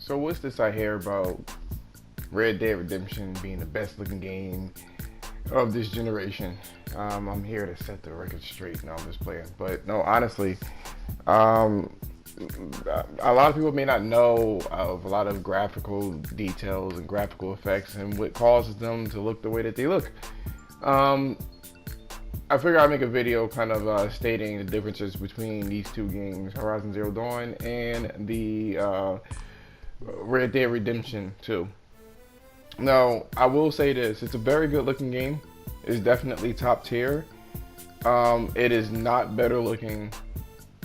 So what's this I hear about Red Dead Redemption being the best looking game of this generation? I'm here to set the record straight. No, I'm just playing. But no, honestly, um, a lot of people may not know of a lot of graphical details and graphical effects and what causes them to look the way that they look. Um, I figured I'd make a video kind of stating the differences between these two games, Horizon Zero Dawn and the Red Dead Redemption 2. Now, I will say this, it's a very good looking game. It's definitely top tier. It is not better looking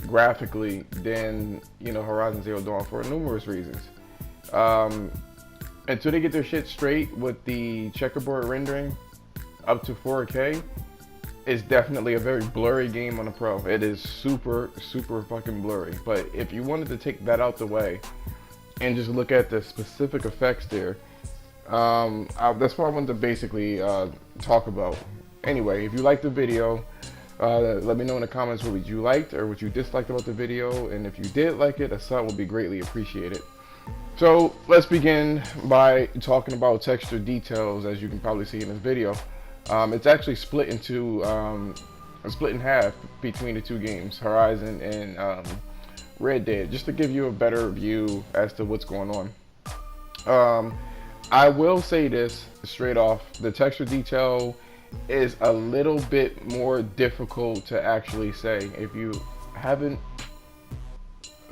graphically than, Horizon Zero Dawn for numerous reasons. Until they get their shit straight with the checkerboard rendering up to 4K, it's definitely a very blurry game on the Pro. It is super, super fucking blurry. But if you wanted to take that out the way and just look at the specific effects there, that's what I wanted to basically talk about. Anyway, if you liked the video, let me know in the comments what you liked or what you disliked about the video, and if you did like it, a sub would be greatly appreciated. So let's begin by talking about texture details. As you can probably see in this video, it's actually split in half between the two games, Horizon and Red Dead, just to give you a better view as to what's going on. I will say this straight off, the texture detail is a little bit more difficult to actually say. If you haven't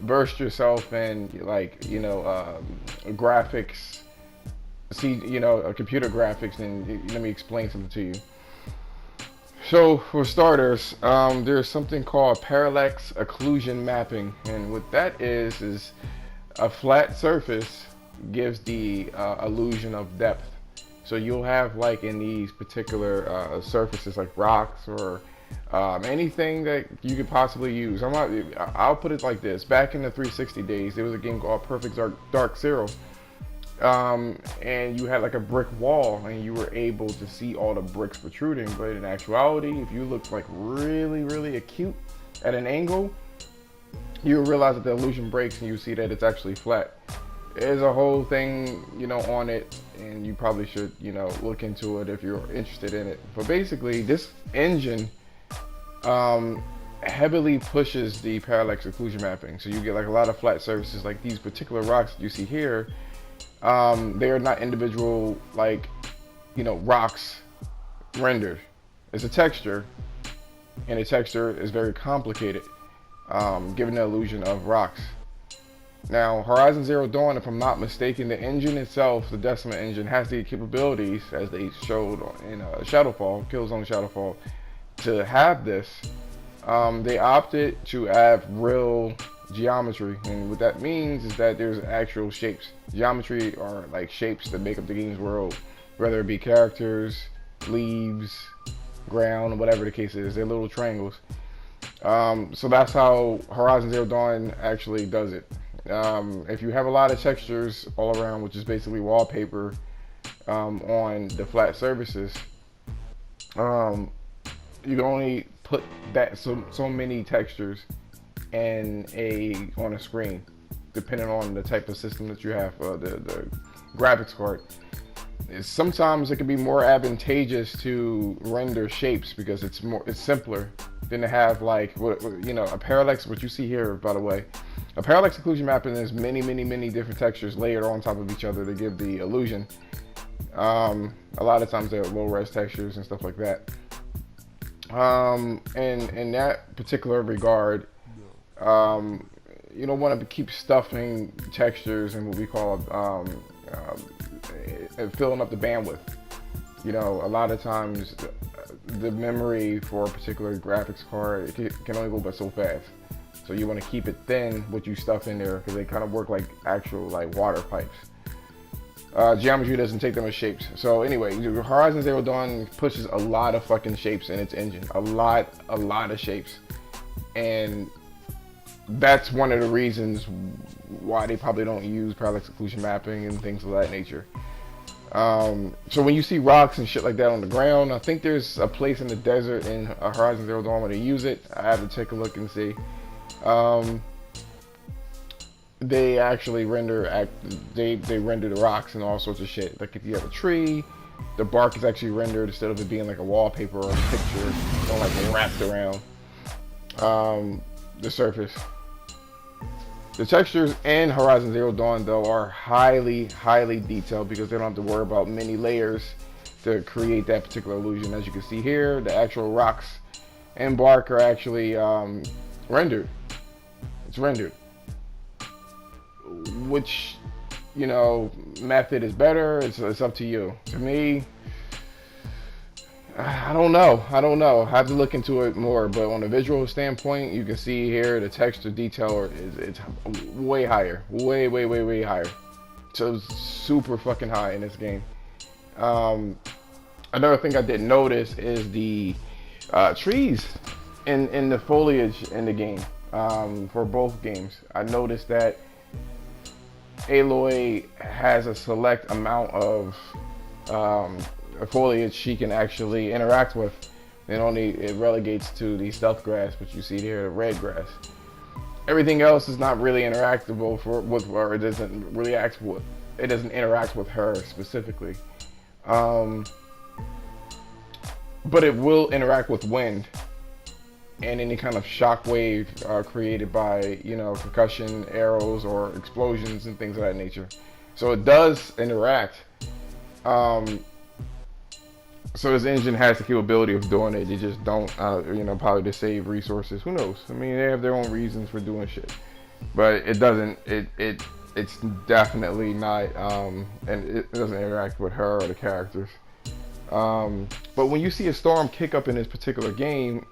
versed yourself in graphics, computer graphics, then let me explain something to you. So for starters, there's something called Parallax Occlusion mapping, and what that is a flat surface gives the illusion of depth. So you'll have, like, in these particular surfaces like rocks or anything that you could possibly use. I'll put it like this. Back in the 360 days, there was a game called Perfect Dark Zero. And you had like a brick wall and you were able to see all the bricks protruding. But in actuality, if you look like really, really acute at an angle, you'll realize that the illusion breaks and you see that it's actually flat. There's a whole thing, on it, and you probably should, look into it if you're interested in it. But basically, this engine heavily pushes the parallax occlusion mapping. So you get like a lot of flat surfaces, like these particular rocks that you see here. They are not individual, rocks rendered. It's a texture, and the texture is very complicated, giving the illusion of rocks. Now, Horizon Zero Dawn, if I'm not mistaken, the engine itself, the Decima engine, has the capabilities, as they showed in Shadowfall, Killzone Shadowfall, to have this. They opted to have real geometry, and what that means is that there's actual shapes. Geometry are like shapes that make up the game's world, whether it be characters, leaves, ground, whatever the case is. They're little triangles. So that's how Horizon Zero Dawn actually does it. If you have a lot of textures all around, which is basically wallpaper on the flat surfaces, you can only put that so many textures on a screen, depending on the type of system that you have, the graphics card. Sometimes it can be more advantageous to render shapes because it's simpler than to have a parallax. What you see here, by the way, a parallax occlusion mapping is many different textures layered on top of each other to give the illusion. A lot of times they're low res textures and stuff like that. And in that particular regard, you don't want to keep stuffing textures and what we call filling up the bandwidth. A lot of times the memory for a particular graphics card can only go but so fast. So you want to keep it thin, what you stuff in there, because they kind of work like actual water pipes. Geometry doesn't take them as shapes. So anyway, Horizon Zero Dawn pushes a lot of fucking shapes in its engine. A lot of shapes. And that's one of the reasons why they probably don't use parallax occlusion mapping and things of that nature. So when you see rocks and shit like that on the ground, I think there's a place in the desert in Horizon Zero Dawn where they use it. I have to take a look and see. they actually they render the rocks and all sorts of shit. Like if you have a tree, the bark is actually rendered instead of it being like a wallpaper or a picture, or like wrapped around the surface. The textures in Horizon Zero Dawn though are highly detailed because they don't have to worry about many layers to create that particular illusion. As you can see here, the actual rocks and bark are actually rendered. It's rendered. Which, you know, method is better? It's up to you. To me, I don't know. I have to look into it more. But on a visual standpoint, you can see here the texture detail it's way higher, way higher. So it's super fucking high in this game. Another thing I didn't notice is the trees in the foliage in the game. For both games, I noticed that Aloy has a select amount of foliage she can actually interact with. It relegates to the stealth grass, which you see here, the red grass. Everything else is not really interactable with her. It doesn't really it doesn't interact with her specifically. But it will interact with wind and any kind of shock wave created by, you know, concussion, arrows, or explosions and things of that nature. So it does interact. So this engine has the capability of doing it. They just don't, you know, probably to save resources. Who knows? I mean, they have their own reasons for doing shit. But it doesn't. It's definitely not. And it doesn't interact with her or the characters. But when you see a storm kick up in this particular game,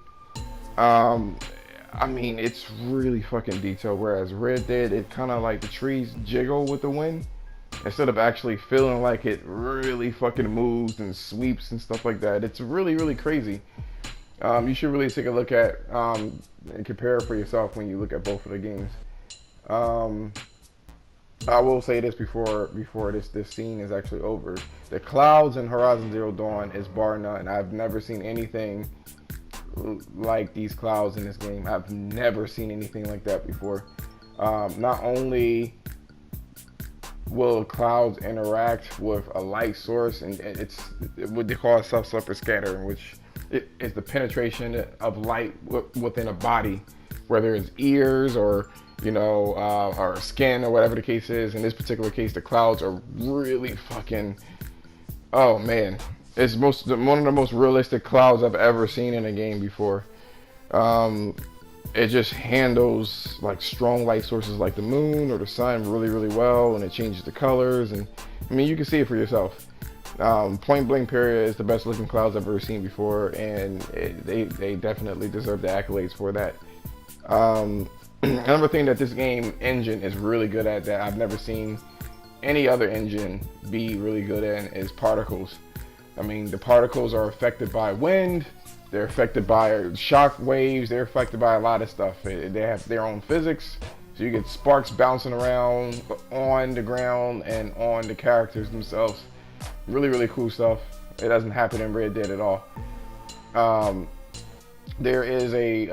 I mean, it's really fucking detailed. Whereas Red Dead, it kind of like the trees jiggle with the wind instead of actually feeling like it really fucking moves and sweeps and stuff like that. It's really crazy. You should really take a look at and compare for yourself when you look at both of the games. I will say this before this scene is actually over. The clouds in Horizon Zero Dawn is bar none. I've never seen anything like these clouds in this game. I've never seen anything like that before. Not only will clouds interact with a light source, and it's what they call self-separate scattering, which is the penetration of light within a body, whether it's ears or, you know, or skin or whatever the case is. In this particular case, the clouds are really fucking, oh man, it's one of the most realistic clouds I've ever seen in a game before. It just handles like strong light sources like the moon or the sun really well, and it changes the colors. And I mean, you can see it for yourself. Point blank period is the best looking clouds I've ever seen before, and they definitely deserve the accolades for that. Another thing that this game engine is really good at that I've never seen any other engine be really good at is particles. I mean, the particles are affected by wind, they're affected by shock waves, they're affected by a lot of stuff. They have their own physics, so you get sparks bouncing around on the ground and on the characters themselves. Really cool stuff. It doesn't happen in Red Dead at all. There is a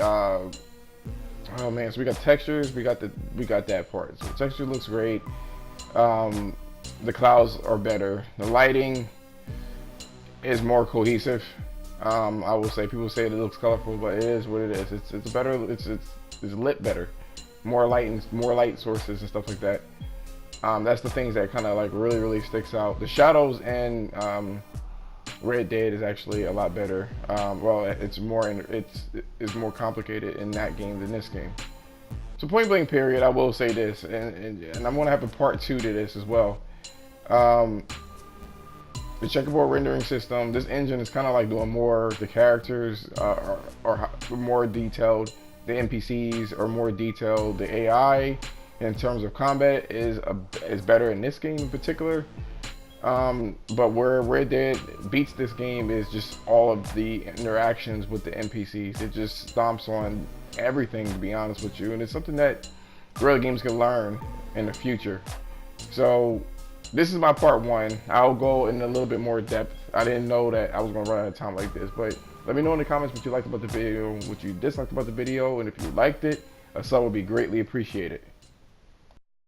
oh man, so we got textures, we got that part. So the texture looks great. The clouds are better. The lighting is more cohesive. I will say, people say it looks colorful, but it is what it is. It's better. It's lit better. More light sources and stuff like that. That's the things that kind of like really sticks out. The shadows in Red Dead is actually a lot better. Well, it's more complicated in that game than this game. So point blank period, I will say this, and I'm gonna have a part 2 to this as well. The checkerboard rendering system, this engine is kind of like doing more. The characters are more detailed. The NPCs are more detailed. The AI in terms of combat is better in this game in particular. But where Red Dead beats this game is just all of the interactions with the NPCs. It just stomps on everything, to be honest with you, and it's something that Guerrilla Games can learn in the future. So this is my part 1. I'll go in a little bit more depth. I didn't know that I was going to run out of time like this, but let me know in the comments what you liked about the video, what you disliked about the video, and if you liked it, a sub would be greatly appreciated.